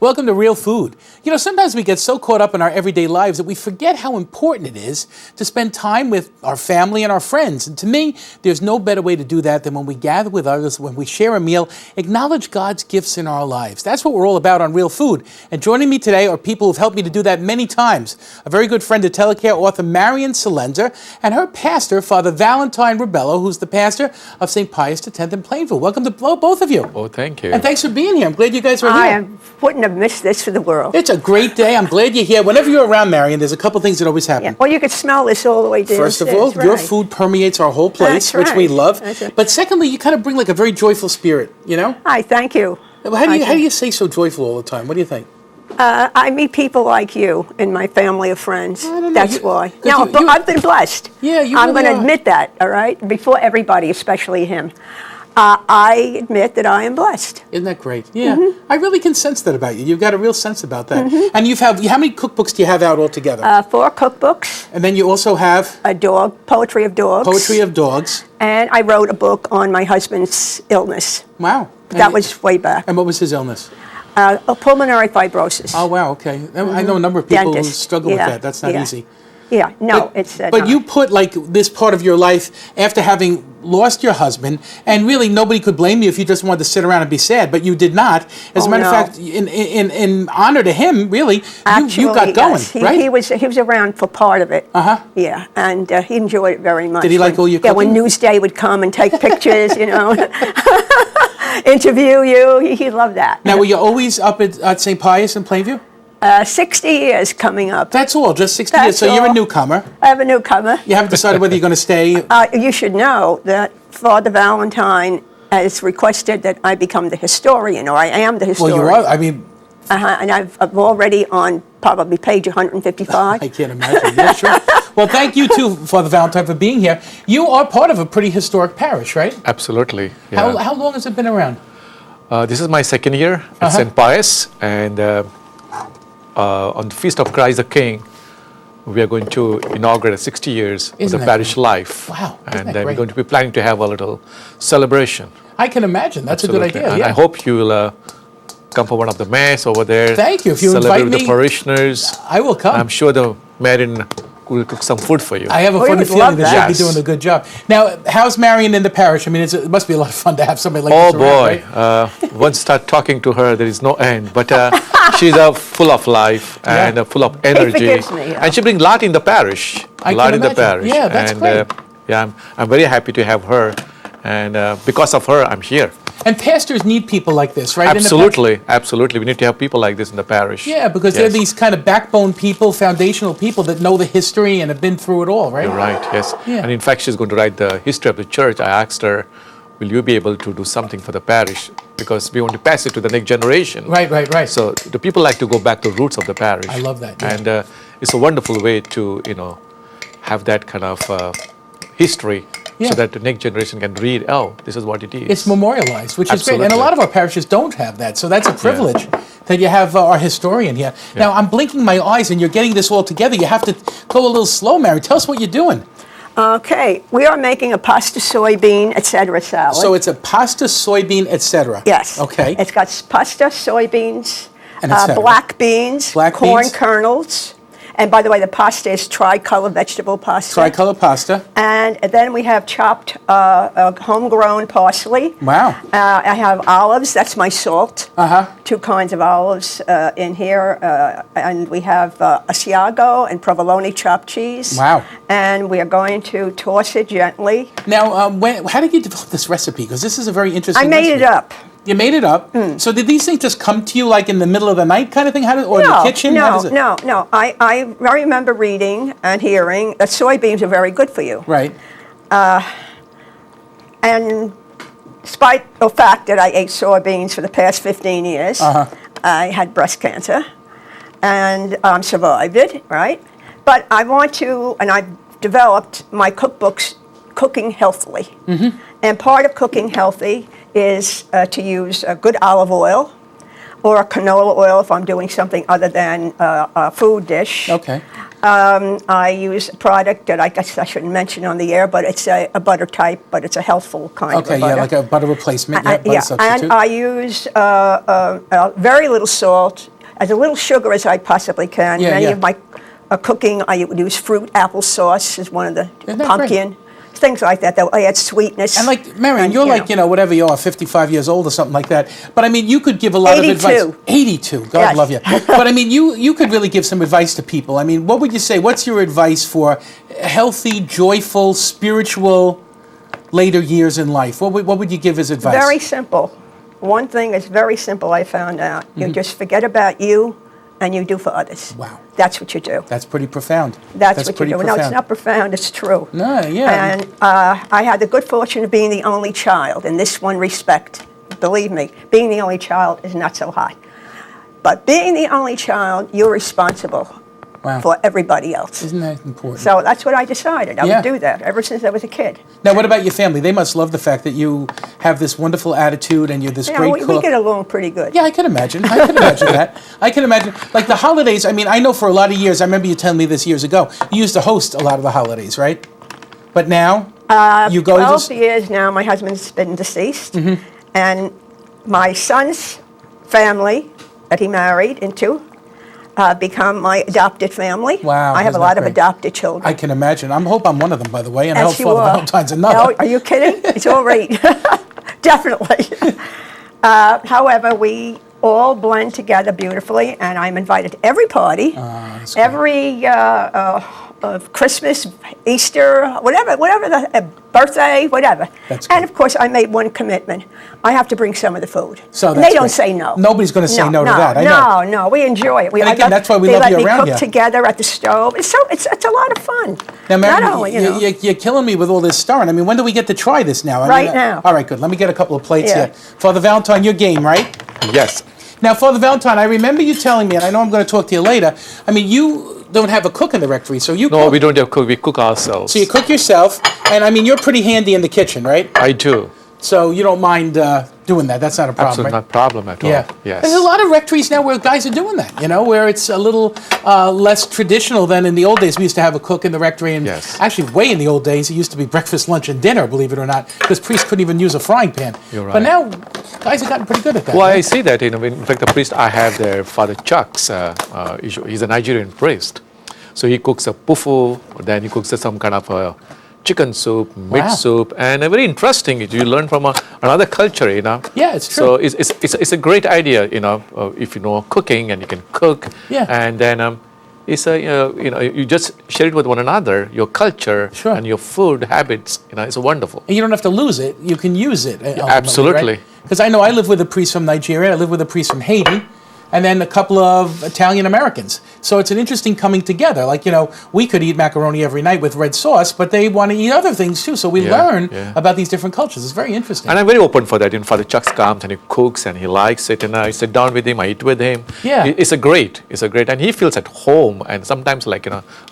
Welcome to Real Food. You know, sometimes we get so caught up in our everyday lives that we forget how important it is to spend time with our family and our friends. And to me, there's no better way to do that than when we gather with others, when we share a meal, acknowledge God's gifts in our lives. That's what we're all about on Real Food. And joining me today are people who've helped me to do that many times. A very good friend of Telecare, author Marion Salenzer, and her pastor, Father Valentine Rebello, who's the pastor of St. Pius X in Plainville. Welcome to both of you. Oh, thank you. And thanks for being here. I'm glad you guys are here. I wouldn't have missed this for the world. It's a great day. I'm glad you're here. Whenever you're around, Marion, there's a couple things that always happen. Yeah. Well, you could smell this all the way down. First of all, your food permeates our whole place, That's which we right. love. That's right. But secondly, you kind of bring like a very joyful spirit, you know? Hi, thank you. How do you stay so joyful all the time? What do you think? I meet people like you in my family of friends. I don't know. That's why. No, you- I've been blessed. Yeah, you I'm really going to are. admit that, all right? Before everybody, especially him. I admit that I am blessed. Isn't that great? Yeah. I really can sense that about you. You've got a real sense about that. And how many cookbooks do you have out altogether? 4 cookbooks, And then you also have a dog, poetry of dogs. Poetry of Dogs. And I wrote a book on my husband's illness. Wow. That was way back. And what was his illness? A pulmonary fibrosis. Oh, wow, okay. I know a number of people who Dentist. struggle with Yeah, that. That's not yeah. easy. Yeah, no, But- it's But not. you put like this part of your life after having lost your husband, and really nobody could blame you if you just wanted to sit around and be sad, but you did not. As a Oh, matter of no. fact, in honor to him, really, Actually, you got going, yes. right? He was around for part of it. Uh-huh. Yeah, and he enjoyed it very much. Did he like all your Yeah, when cooking? Newsday would come and take pictures, you know, interview you, he loved that. Now, were you always up at St. Pius in Plainview? 60 years coming up. That's all, just 60 years. That's So you're a all. newcomer. I have a newcomer. You haven't decided whether you're going to stay. You should know that Father Valentine has requested that I become the historian, or I am the Well, historian. you are. I mean, And I'm already on probably page 155. I can't imagine. Yeah, sure. Well, thank you too, Father Valentine, for being here. You are part of a pretty historic parish, right? Absolutely. Yeah. How long has it been around? This is my second year at St. Pius, and on the Feast of Christ the King, we are going to inaugurate 60 years Isn't of the that parish great? life. Wow, isn't And that we're great? going to be planning to have a little celebration. I can imagine. That's a good Absolutely. idea. And Yeah. I hope you will come for one of the mass over there. Thank you. If you celebrate invite with me, the parishioners. I will come. I'm sure the Marion will cook some food for you. I have a We funny would feeling love that she'll that. be doing a good job. Now, how's Marion in the parish? I mean, it must be a lot of fun to have somebody like Oh this around, boy! right? Once start talking to her, there is no end. But she's full of life and Yeah. full of energy, forgives me, yeah. and she brings lot in the parish. I lot can in the imagine. parish. Yeah, that's and, great. Yeah, I'm very happy to have her, and because of her, I'm here. And pastors need people like this, right? in the parish? Absolutely, absolutely. We need to have people like this in the parish. Yeah, because Yes. they're these kind of backbone people, foundational people that know the history and have been through it all, right? You're right, yes. Yeah. And in fact, she's going to write the history of the church. I asked her, will you be able to do something for the parish? Because we want to pass it to the next generation. Right. So the people like to go back to the roots of the parish. I love that, yeah. And it's a wonderful way to, have that kind of history Yeah. so that the next generation can read, oh, this is what it is. It's memorialized, which is great. And a Absolutely. lot of our parishes don't have that, so that's a privilege that you have our historian here. Now, I'm blinking my eyes and you're getting this all together. You have to go a little slow, Mary. Tell us what you're doing. Okay, we are making a pasta, soybean, etc. salad. So it's a pasta, soybean, etc. Yes. Okay. It's got pasta, soybeans, And et cetera. black beans, Black corn beans. kernels, and by the way, the pasta is tricolor vegetable pasta. Tricolor pasta. And then we have chopped homegrown parsley. Wow. I have olives. That's my salt. Uh-huh. 2 kinds of olives in here. And we have Asiago and provolone chopped cheese. Wow. And we are going to toss it gently. Now, how did you develop this recipe? Because this is a very interesting I made it recipe. up. You made it up. So did these things just come to you like in the middle of the night kind of thing? Or in the kitchen? How does it? No. I remember reading and hearing that soybeans are very good for you. Right. And despite the fact that I ate soybeans for the past 15 years, I had breast cancer and survived it, right? But I want to, and I've developed my cookbooks cooking healthily. And part of cooking healthy is to use good olive oil, or canola oil if I'm doing something other than a food dish. Okay. I use a product that I guess I shouldn't mention on the air, but it's a butter type, but it's a healthful kind Okay, of butter. yeah, like a butter replacement. Yeah, butter substitute. And I use very little salt, as little sugar as I possibly can. Yeah, Many yeah. of my cooking, I would use fruit applesauce is one of the Isn't that pumpkin. Things like that. I add sweetness. And like, Marion, and, you're like, whatever you are, 55 years old or something like that. But I mean, you could give a lot of 82. advice. 82. God Yes. love you. But I mean, you could really give some advice to people. I mean, what would you say? What's your advice for healthy, joyful, spiritual later years in life? What would you give as advice? Very simple. One thing is very simple, I found out. You just forget about you and you do for others. Wow. That's what you do. That's pretty profound. That's what you pretty do. No, profound. it's not profound, it's true. No, yeah. And I had the good fortune of being the only child in this one respect. Believe me, being the only child is not so hot. But being the only child, you're responsible Wow. for everybody else. Isn't that important? So that's what I decided. I Yeah. would do that ever since I was a kid. Now, what about your family? They must love the fact that you have this wonderful attitude and you're this Yeah, great we cook. get along pretty good. Yeah, I can imagine. I can imagine that. I can imagine. Like the holidays, I mean, I know for a lot of years, I remember you telling me this years ago, you used to host a lot of the holidays, right? But now, you go to 12 this. years now, my husband's been deceased. Mm-hmm. And my son's family that he married into become my adopted family. Wow, I have isn't a lot that of great? adopted children. I can imagine. I hope I'm one of them, by the way, and I hope Yes, you Father are. Valentine's another. No, are you kidding? It's all right. Definitely. However, we all blend together beautifully, and I'm invited to every party, that's great. every Christmas, Easter, whatever the birthday, whatever. That's And great. of course, I made one commitment: I have to bring some of the food. So And that's they don't great. say no. Nobody's gonna say no to that, I know. No, we enjoy it. And again, that's why we love you They let around me here. cook together at the stove. It's a lot of fun. Now, Mary, Not only, you're killing me with all this stirring. I mean, when do we get to try this now? I Right mean, now. All right, good. Let me get a couple of plates Yeah. here. Father Valentine, your game, right? Yes. Now, Father Valentine, I remember you telling me, and I know I'm going to talk to you later, I mean, you don't have a cook in the rectory, so you No, cook. we don't have cook. We cook ourselves. So you cook yourself, and I mean, you're pretty handy in the kitchen, right? I do. So you don't mind doing that. That's not a problem, Absolutely right? not problem at Yeah. all. Yes. There's a lot of rectories now where guys are doing that, where it's a little less traditional than in the old days. We used to have a cook in the rectory, and Yes. actually way in the old days, it used to be breakfast, lunch, and dinner, believe it or not, because priests couldn't even use a frying pan. You're But right. now, guys have gotten pretty good at that. Well, I right? see that. In fact, the priest I have there, Father Chucks, he's a Nigerian priest. So he cooks a pufu, then he cooks some kind of a chicken soup, meat Wow. soup, and very interesting. You learn from another culture, Yeah, it's true. So it's a great idea, if you know cooking and you can cook. Yeah. And then it's a you just share it with one another, your culture Sure. and your food habits. It's wonderful. And you don't have to lose it. You can use it. absolutely. Because I know I live with a priest from Nigeria. I live with a priest from Haiti. And then a couple of Italian Americans. So it's an interesting coming together. Like, we could eat macaroni every night with red sauce, but they want to eat other things too. So we Yeah, learn yeah. about these different cultures. It's very interesting. And I'm very open for that. Father Chucks comes and he cooks and he likes it, and I sit down with him, I eat with him. Yeah. It's a great, and he feels at home. And sometimes,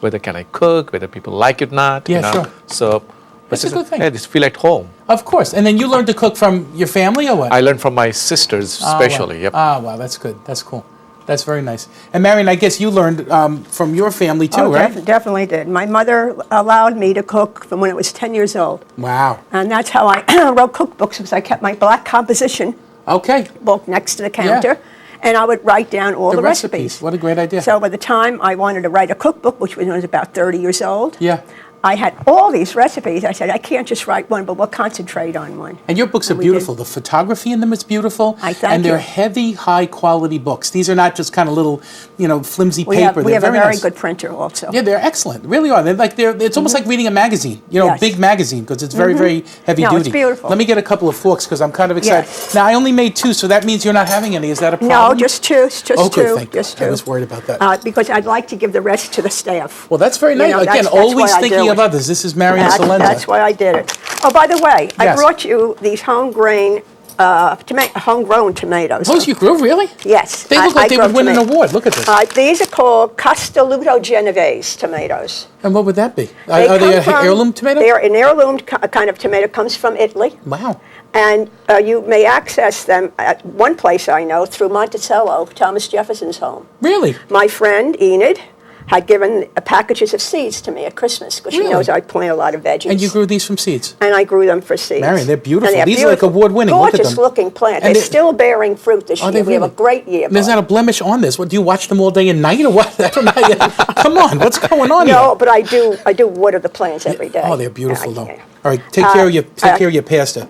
whether can I cook, whether people like it or not. Yeah, sure. So, That's a good thing. Yeah, just feel at home. Of course. And then you learn to cook from your family or what? I learned from my sisters, Ah, especially. wow. Yep. Ah, wow, that's good. That's cool. That's very nice. And Marion, I guess you learned from your family too, right? Definitely did. My mother allowed me to cook from when I was 10 years old. Wow. And that's how I wrote cookbooks, because I kept my black composition Okay. book next to the counter. And I would write down all the, recipes. What a great idea. So by the time I wanted to write a cookbook, which was when I was about 30 years old, Yeah. I had all these recipes. I said, I can't just write one, but we'll concentrate on one. And your books are we did. beautiful. The photography in them is beautiful. I thank and they're you. heavy, high quality books. These are not just kind of little, flimsy We paper. have, we they're have a very very nice. good printer also. Yeah, they're excellent. Really are. It's almost like reading a magazine, Yes. big magazine, because it's very, very heavy No, duty. it's beautiful. Let me get a couple of forks because I'm kind of excited. Yes. Now, I only made 2, so that means you're not having any. Is that a No, problem? just two. Just Oh, good, two. thank just God. two. I was worried about that. Because I'd like to give the rest to the staff. Well, that's very You nice. know, Again, that's always why I thinking do of it. others. This is Marion Salenza. That's why I did it. Oh, by the way, I Yes. brought you these home grain homegrown tomatoes. Those you grew, really? Yes. They look like they grow would win an tomatoes. award. Look at this. These are called Castelluto Genovese tomatoes. And what would that be? Are come they from- heirloom tomatoes? They are an heirloom kind of tomato, comes from Italy. Wow. And you may access them at one place I know through Monticello, Thomas Jefferson's home. Really? My friend Enid had given packages of seeds to me at Christmas because Really? she knows I plant a lot of veggies. And you grew these from seeds? And I grew them for seeds. Marion, they're beautiful. And These are like award-winning. Look at Gorgeous them. looking plants. And They're they- still bearing fruit this Are year. they We have a really? great year. There's not a blemish on this. What, do you watch them all day and night or what? I don't know. Come on, what's going on No, here? but I do water the plants every day. Oh, they're beautiful, Yeah, though. yeah. All right, take care of your pastor.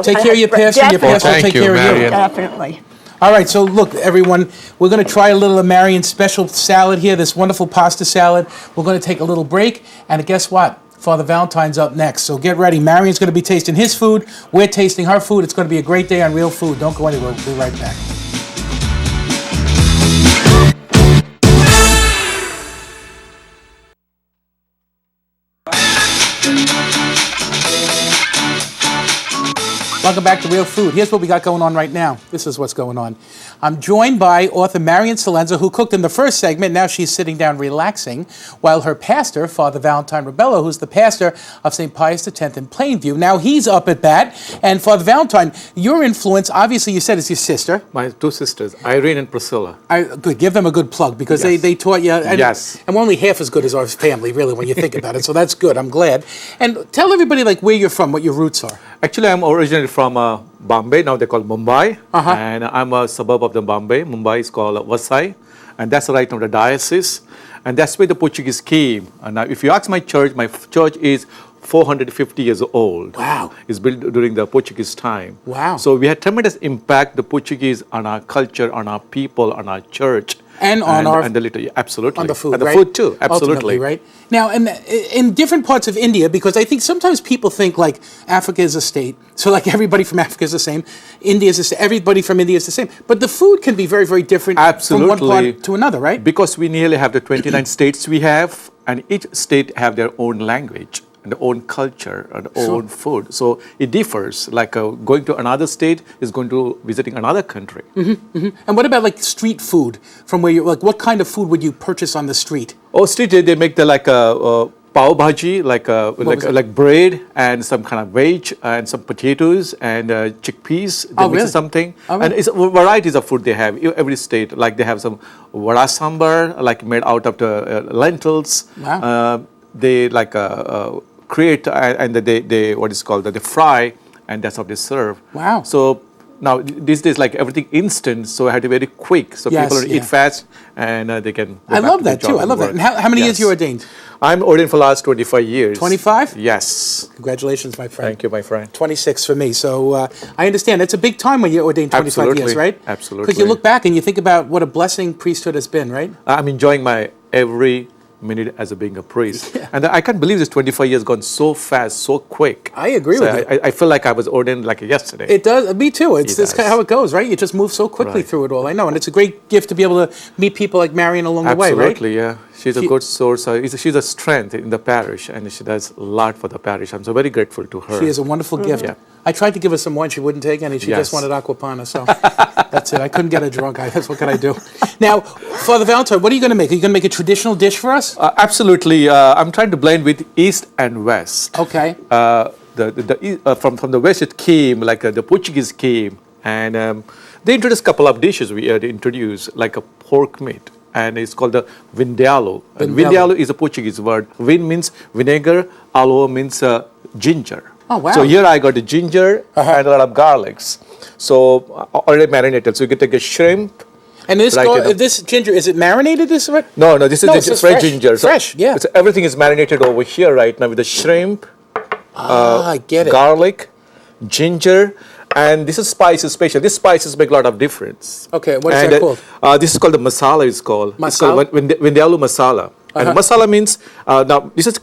Take care of your pastor, and your Definitely. pastor will Thank take you, care of you. Marion. Definitely. All right, so look, everyone, we're going to try a little of Marion's special salad here, this wonderful pasta salad. We're going to take a little break, and guess what? Father Valentine's up next, so get ready. Marion's going to be tasting his food. We're tasting her food. It's going to be a great day on Real Food. Don't go anywhere. We'll be right back. Welcome back to Real Food. Here's what we got going on right now. This is what's going on. I'm joined by author Marion Celenza, who cooked in the first segment. Now she's sitting down relaxing, while her pastor, Father Valentine Rebello, who's the pastor of St. Pius X in Plainview, now he's up at bat. And Father Valentine, your influence, obviously you said it's your sister. My two sisters, Irene and Priscilla. Good, give them a good plug because Yes. they taught you. And, Yes. and we're only half as good as our family, really, when you think about it. So that's good. I'm glad. And tell everybody like where you're from, what your roots are. Actually, I'm originally from Bombay. Now they call Mumbai, Uh-huh. and I'm a suburb of the Bombay. Mumbai is called Vasai, and that's right now the diocese, and that's where the Portuguese came. And now, if you ask my church is 450 years old. Wow. It's built during the Portuguese time. Wow. So we had tremendous impact, the Portuguese, on our culture, on our people, on our church. And on our- and the liturgy, absolutely. On the food, and the right? food too, absolutely. Ultimately, right? Now, in different parts of India, because I think sometimes people think like Africa is a state, so like everybody from Africa is the same, India is the same, everybody from India is the same. But the food can be very, very different from one Absolutely. part to another, right? Because we nearly have the 29 states we have, and each state have their own language and their own culture and their own food. So it differs. Like going to another state is going to visiting another country. And what about like street food from where you like? What kind of food would you purchase on the street? Oh, street they make the like a pav bhaji, was it? like bread and some kind of veg and some potatoes and chickpeas. They Oh, mix really? something. Oh, really? And it's varieties of food they have. Every state, like they have some vada sambar, like made out of the lentils. Wow. They like create and they what is called they fry, and that's how they serve. Wow. So now these days, like everything instant, so I had to be very quick. So Yes, people yeah. eat fast and they can. Go I back love to their that too. job I love that. work. And how many years Yes. you ordained? I'm ordained for the last 25 years. 25? Yes. Congratulations, my friend. Thank you, my friend. 26 for me. So I understand. It's a big time when you ordain 25 years, Absolutely. right? Absolutely. Because you look back and you think about what a blessing priesthood has been, right? I'm enjoying my every minute as being a priest. And I can't believe this 25 years gone so fast, so quick. I agree So with you. I feel like I was ordained like yesterday. It does. Me too. It's It that's kind of does. how it goes, right? You just move so quickly Right. through it all. I know, and it's a great gift to be able to meet people like Marion along the way, right? Absolutely, yeah. She's a She- good source. She's a strength in the parish, and she does a lot for the parish. I'm so very grateful to her. She is a wonderful gift. Yeah. I tried to give her some wine. She wouldn't take any. She just Yes. wanted aquapana. So that's it. I couldn't get her drunk. That's what can I do? Now, Father Valentine, what are you going to make? Are you going to make a traditional dish for us? Absolutely. I'm trying to blend with East and West. Okay. From the West, it came, like the Portuguese came, and they introduced a couple of dishes we had introduced, like a pork meat, and it's called the vindaloo. And Vindaloo. vindaloo is a Portuguese word. Vin means vinegar, aloe means ginger. Oh, wow. So here I got the ginger and a lot of garlics. So already marinated. So you can take a shrimp. And this Like this ginger, is it marinated? This what? No, this is No, the it's just fresh fresh. ginger. Fresh, yeah. Everything is marinated over here right now with the shrimp, I get it. garlic, ginger, and this is spices special. These spices make a lot of difference. Okay, what is And, that called? This is called the masala. It's called. It's Masala? called Vindaloo masala. And Uh-huh. masala means now this is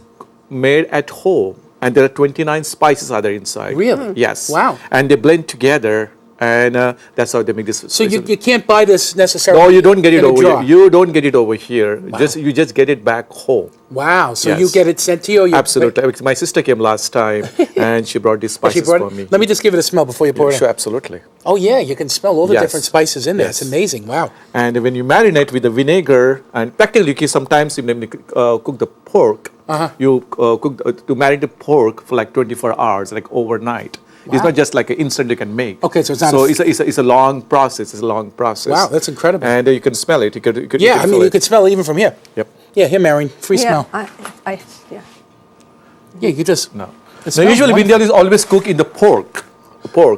made at home, and there are 29 spices are there inside. Really? Yes. Wow. And they blend together and that's how they make this. So you can't buy this necessarily. No, you don't get it in a over jar. here. You don't get it over here. You just get it back home. Wow. So Yes. you get it sent to you. Or you Absolutely. My sister came last time, and she brought these She spices brought for it? me. Let me just give it a smell before you pour it Sure, in. absolutely. Oh yeah, you can smell all the Yes. different spices in there. Yes. It's amazing. Wow. And when you marinate with the vinegar, and practically sometimes when you cook the pork, you cook to marinate the pork for like 24 hours, like overnight. It's Wow. not just like an instant you can make. Okay, so it's not So a- it's a long process. It's a long process. Wow, that's incredible. And you can smell it. You could Yeah, I feel mean you it. could smell it even from here. Yep. Yeah, here, Marion, free Yeah, smell. yeah. Yeah, you just No. it Now, smells usually wonderful. Vindhyal is always cook in the pork.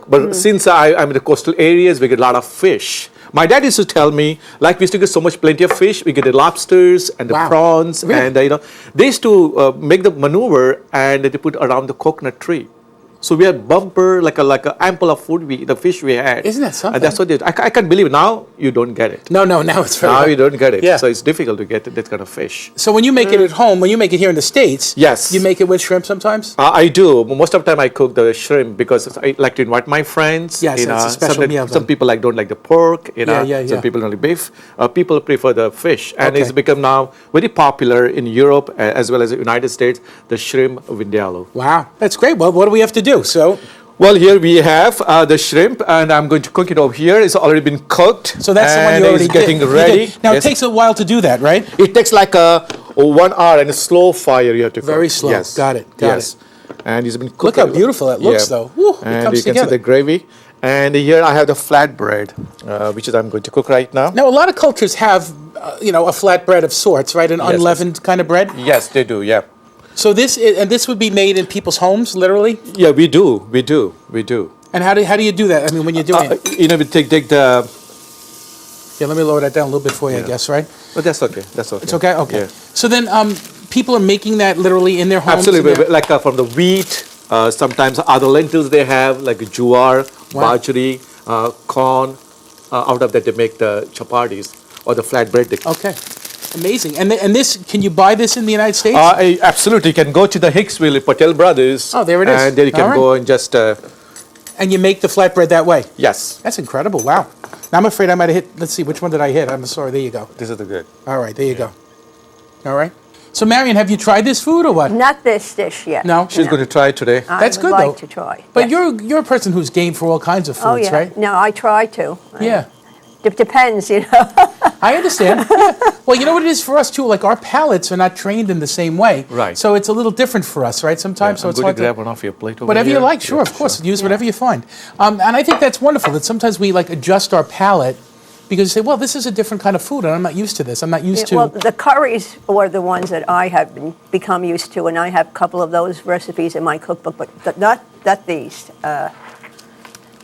But since I'm in the coastal areas, we get a lot of fish. My dad used to tell me, like we used to get so much plenty of fish, we get the lobsters and the Wow. prawns, Really? and they used to make the manure and they put around the coconut tree. So we had bumper like a ample of food. The fish we had. Isn't that something? And that's what I can't believe now you don't get it. No, now it's very Now hard. you don't get it. Yeah. So it's difficult to get that kind of fish. So when you make it at home, when you make it here in the States, Yes. you make it with shrimp sometimes? I do. Most of the time I cook the shrimp because I like to invite my friends. Yes, it's a special sometimes- meal Some then. people don't like the pork. Yeah. Some people don't like beef. People prefer the fish. And Okay. it's become now very popular in Europe as well as the United States, the shrimp vindaloo. Wow, that's great. Well, what do we have to do? So Well, here we have the shrimp, and I'm going to cook it over here. It's already been cooked. that's the one and you already it's getting did. You ready. did. Now Yes. it takes a while to do that, right? It takes like a 1 hour and a slow fire you have to cook. Very slow. Yes. Got it. Yes. And it's been cooked. Look how beautiful it looks, though. Woo, it and comes you can together. see the gravy. And here I have the flatbread, which is I'm going to cook right now. Now a lot of cultures have, a flatbread of sorts, right? An Yes. unleavened kind of bread. Yes, they do. Yeah. So this would be made in people's homes, literally. Yeah, we do. And how do you do that? I mean, when you're doing it. We take the. Yeah, let me lower that down a little bit for you, I Yeah. guess, right? But that's okay. That's okay. It's okay. Okay. Yeah. So then, people are making that literally in their homes. Absolutely, and they're- like from the wheat, sometimes other lentils they have, like jowar, Wow. bajri, corn. Out of that they make the chapatis or the flatbread. Okay. Amazing. And this, can you buy this in the United States? Absolutely, you can go to the Hicksville Patel Brothers. Oh, there it is. And there you can All right. go and just, And you make the flatbread that way? yes, That's incredible. Wow. Now I'm afraid I might have hit, let's see, which one did I hit? I'm sorry. There you go. this is the good. All right, there you go. All right. So, Marion, have you tried this food or what? Not this dish yet. No? She's going to try it today. That's I good, would though. like to try. But yes. you're a person who's game for all kinds of foods, Oh, yeah. right? No, I try to. Yeah. It depends, you know. I understand. Yeah. Well, you know what it is for us, too? Like, our palates are not trained in the same way. Right. So it's a little different for us, right? Sometimes, so I'm it's going hard to grab one off your plate over Whatever you here. like, sure, Yeah, of course. Use whatever you find. And I think that's wonderful that sometimes we like adjust our palate because you say, well, this is a different kind of food and I'm not used to this. I'm not used to. Well, the curries are the ones that I have become used to, and I have a couple of those recipes in my cookbook, but not these.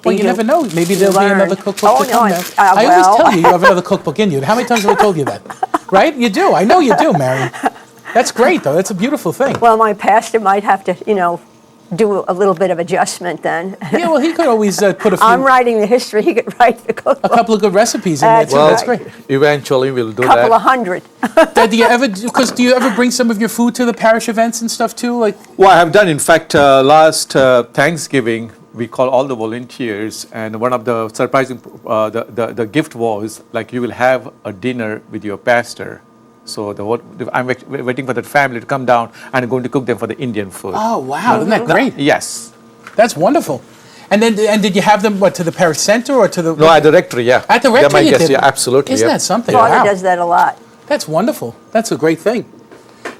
Well, you never know. Maybe there'll be learn. another cookbook Oh, to no, come there. it's- I always well. tell you have another cookbook in you. How many times have I told you that? Right? You do. I know you do, Marion. That's great, though. That's a beautiful thing. Well, my pastor might have to, do a little bit of adjustment then. Yeah, well, he could always put I'm writing the history, he could write the a cookbook. couple of good recipes in there, That's too. Well, That's great. eventually we'll do Couple that. of hundred. Do you ever bring some of your food to the parish events and stuff, too? Like, Well, I have done. In fact, last Thanksgiving, we call all the volunteers, and one of the surprising, the gift was like you will have a dinner with your pastor. So I'm waiting for that family to come down, and I'm going to cook them for the Indian food. oh, wow. Isn't that great? Yes. That's wonderful. And did you have them, to the parish center or to the... No, at the rectory, yeah. At the They're rectory my you guests, did? yeah, absolutely. Isn't yeah. that something? Father Wow. does that a lot. That's wonderful. That's a great thing.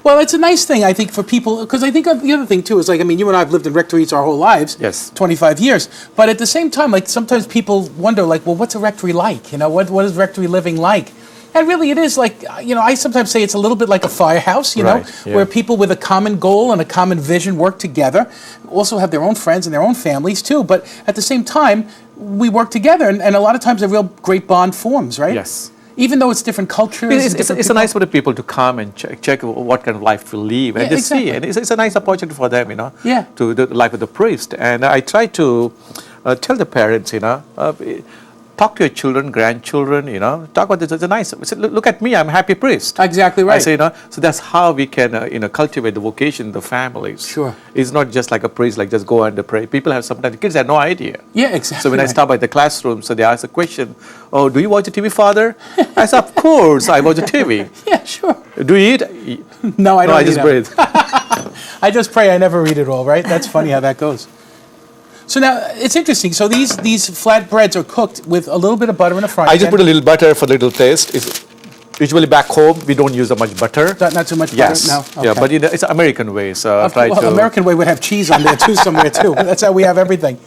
Well, it's a nice thing, I think, for people, because I think the other thing, too, is like, I mean, you and I have lived in rectories our whole lives. Yes. 25 years. But at the same time, like, sometimes people wonder, like, well, what's a rectory like? What is rectory living like? And really, it is like, I sometimes say it's a little bit like a firehouse, Right, yeah. where people with a common goal and a common vision work together, also have their own friends and their own families, too. But at the same time, we work together, and a lot of times a real great bond forms, right? Yes. Even though it's different cultures. and It's different a people. nice for the people to come and check what kind of life we live, and Yeah, they see. exactly. And it's a nice opportunity for them, Yeah. to the life of the priest. And I try to tell the parents, talk to your children, grandchildren, talk about this. It's a nice, say, look at me, I'm a happy priest. Exactly right. I say, so that's how we can, cultivate the vocation in the families. Sure. It's not just like a priest, like just go and pray. People have sometimes, kids have no idea. Yeah, exactly. So when I right. stop by the classroom, so they ask a question, oh, do you watch the TV, Father? I said, of course, I watch the TV. Yeah, sure. Do you eat? No, I don't I eat just out. breathe. I just pray. I never read it all, right? That's funny how that goes. So now, it's interesting. So these flatbreads are cooked with a little bit of butter in a frying I just pan. put a little butter for a little taste. It's usually back home, we don't use that much butter. Not too much butter? Yes. No? Yeah, Okay. but it's an American way, so I try to... American way would have cheese on there too somewhere too. That's how we have everything.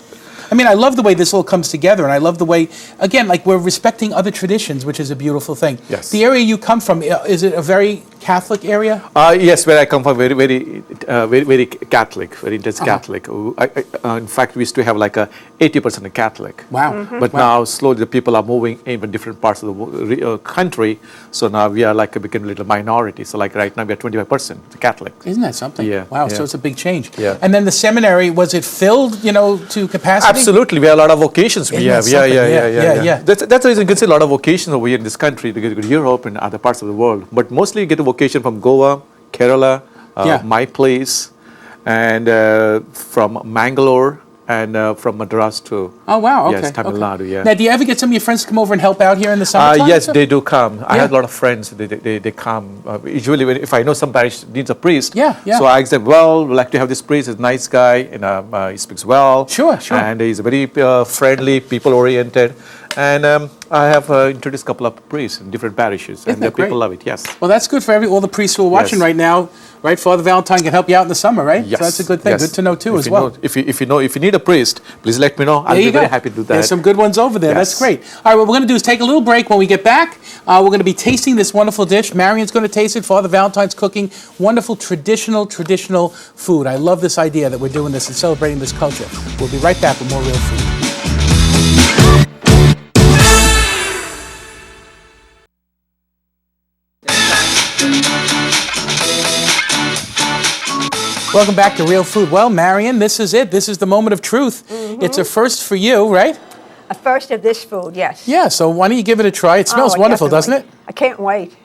I mean, I love the way this all comes together, and I love the way, again, like we're respecting other traditions, which is a beautiful thing. Yes. The area you come from, is it a very Catholic area? Yes, where I come from, very Catholic, very intense Catholic. In fact, we used to have like a 80% Catholic. Wow. But now slowly the people are moving in different parts of the country. So now we are like become a little minority. So like right now we are 25% Catholic. Isn't that something? Yeah, Wow, yeah. so it's a big change. Yeah. And then the seminary, was it filled, to capacity? Absolutely, we have a lot of vocations. We Isn't that have, something? Yeah. That's the reason you can see a lot of vocations over here in this country. To go to Europe and other parts of the world, but mostly you get a vocation from Goa, Kerala, Yeah. my place, and from Mangalore and from Madras too. Oh, wow, okay. Yes, Tamil okay. Nadu, yeah. Now, do you ever get some of your friends to come over and help out here in the summertime? Yes, they do come. I Yeah. have a lot of friends. They come. Usually, if I know some parish needs a priest, Yeah. so I ask them, well, we'd like to have this priest. He's a nice guy, and he speaks well. Sure. And he's very friendly, people-oriented. And I have introduced a couple of priests in different parishes, Isn't and the that great? people love it, yes. Well, that's good for all the priests who are watching Yes. right now, right? Father Valentine can help you out in the summer, right? Yes. So that's a good thing. Yes. Good to know too, If as you well. know, if you need a priest, please let me know. I'll There be you go. very happy to do that. There's some good ones over there. That's Yes. great. All right, what we're going to do is take a little break. When we get back, we're going to be tasting this wonderful dish. Marion's going to taste it. Father Valentine's cooking wonderful traditional food. I love this idea that we're doing this and celebrating this culture. We'll be right back with more Real Food. Welcome back to Real Food. Well, Marion, this is it. This is the moment of truth. It's a first for you, right? A first of this food, yes. Yeah, so why don't you give it a try? It smells Oh, wonderful, doesn't it? definitely. I can't wait.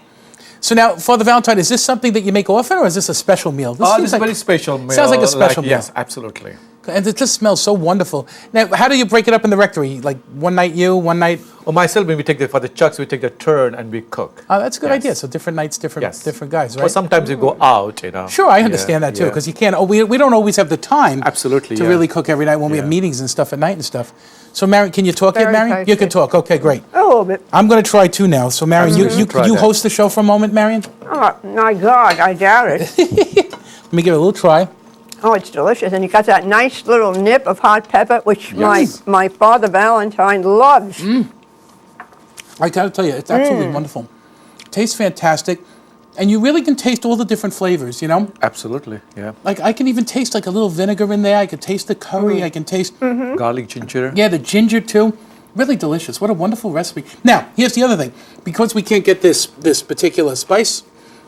So now, Father Valentine, is this something that you make often, or is this a special meal? This seems is a very special meal. Sounds like a special meal. Yes, absolutely. And it just smells so wonderful. Now, how do you break it up in the rectory? Like one night you, one night... Myself, when we take for the chucks, we take the turn and we cook. Oh, that's a good Yes. idea. So different nights, different guys, right? Or sometimes we go out, Sure, I understand that too, because you can't. We don't always have the time. Absolutely, To yeah. really cook every night when we have Yeah. meetings and stuff at night and stuff. So, Marion, can you talk yet, Very Marion? You can tasty. talk. Okay, great. A little bit. I'm going to try too now. So, Marion, you Try you that. host the show for a moment, Marion? Oh, my God, I doubt it. Let me give it a little try. Oh, it's delicious. And you got that nice little nip of hot pepper, which Yes. my Father Valentine loves. I got to tell you, it's absolutely wonderful. Tastes fantastic. And you really can taste all the different flavors, Absolutely, yeah. Like, I can even taste like a little vinegar in there. I can taste the curry. I can taste, Garlic, ginger. yeah, the ginger too. Really delicious. What a wonderful recipe. Now, here's the other thing. Because we can't get this particular spice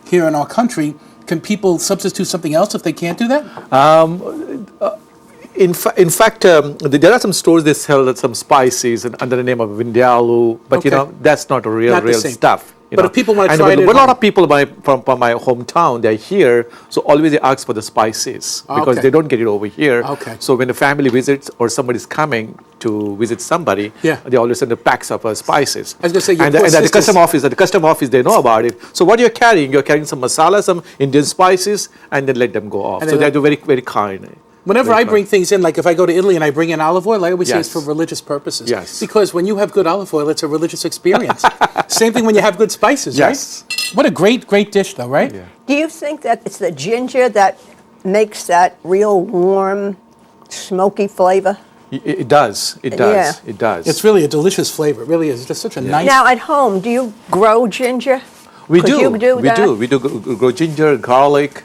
here in our country, can people substitute something else if they can't do that? In fact, there are some stores they sell some spices under the name of Vindyalu, but Okay. that's not a real Not the same. stuff. But if people wanna And try it at but a lot home. of people from my hometown, they're here, so always they ask for the spices because Okay. they don't get it over here. Okay. So when the family visits or somebody's coming to visit somebody, Yeah. they always send the packs of spices. I was gonna say, your and poor at the sisters- custom office, they know about it. So what you're carrying some masala, some Indian spices, and then let them go off. And So then they're very, very kind. Whenever Very I bring things in, like if I go to Italy and I bring in olive oil, I always say it's Yes. for religious purposes. Yes. Because when you have good olive oil, it's a religious experience. Same thing when you have good spices, Yes. right? What a great dish, though, right? Yeah. Do you think that it's the ginger that makes that real warm, smoky flavor? It does. It does. Yeah. It does. It's really a delicious flavor. It really is. It's just such a nice... Now, at home, do you grow ginger? we Could do. you do we that? do. We do grow ginger, garlic.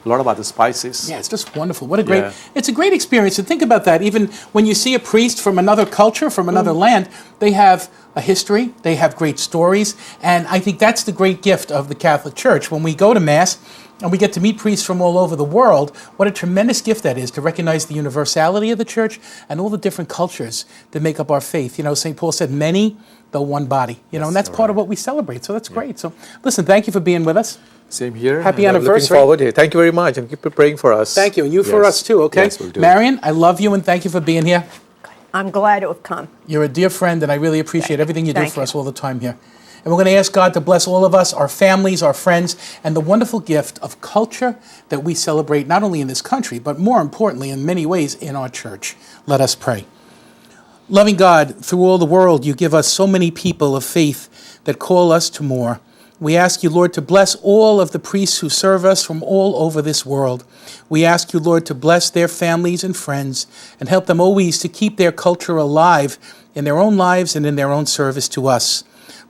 a lot of other spices. Yeah, it's just wonderful. What a great, Yeah. it's a great experience. And think about that. Even when you see a priest from another culture, from another land, they have a history, they have great stories. And I think that's the great gift of the Catholic Church. When we go to Mass and we get to meet priests from all over the world, what a tremendous gift that is to recognize the universality of the Church and all the different cultures that make up our faith. You know, St. Paul said, many, though one body. You know, and that's part of what we celebrate. So that's great. So listen, thank you for being with us. Same here. Happy And I'm anniversary. Looking forward to it. Thank you very much, and keep praying for us. Thank you. And you for Yes. us too, okay? Yes, we'll do. Marion, I love you and thank you for being here. I'm glad to have come. You're a dear friend, and I really appreciate everything you do Thank for you. us all the time here. And we're going to ask God to bless all of us, our families, our friends, and the wonderful gift of culture that we celebrate not only in this country, but more importantly, in many ways, in our church. Let us pray. Loving God, through all the world, you give us so many people of faith that call us to more. We ask you, Lord, to bless all of the priests who serve us from all over this world. We ask you, Lord, to bless their families and friends and help them always to keep their culture alive in their own lives and in their own service to us.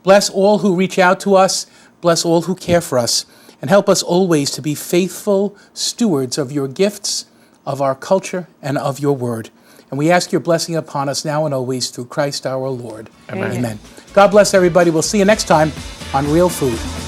Bless all who reach out to us, bless all who care for us, and help us always to be faithful stewards of your gifts, of our culture, and of your word. And we ask your blessing upon us now and always through Christ our Lord. Amen. Amen. God bless everybody. We'll see you next time on Real Food.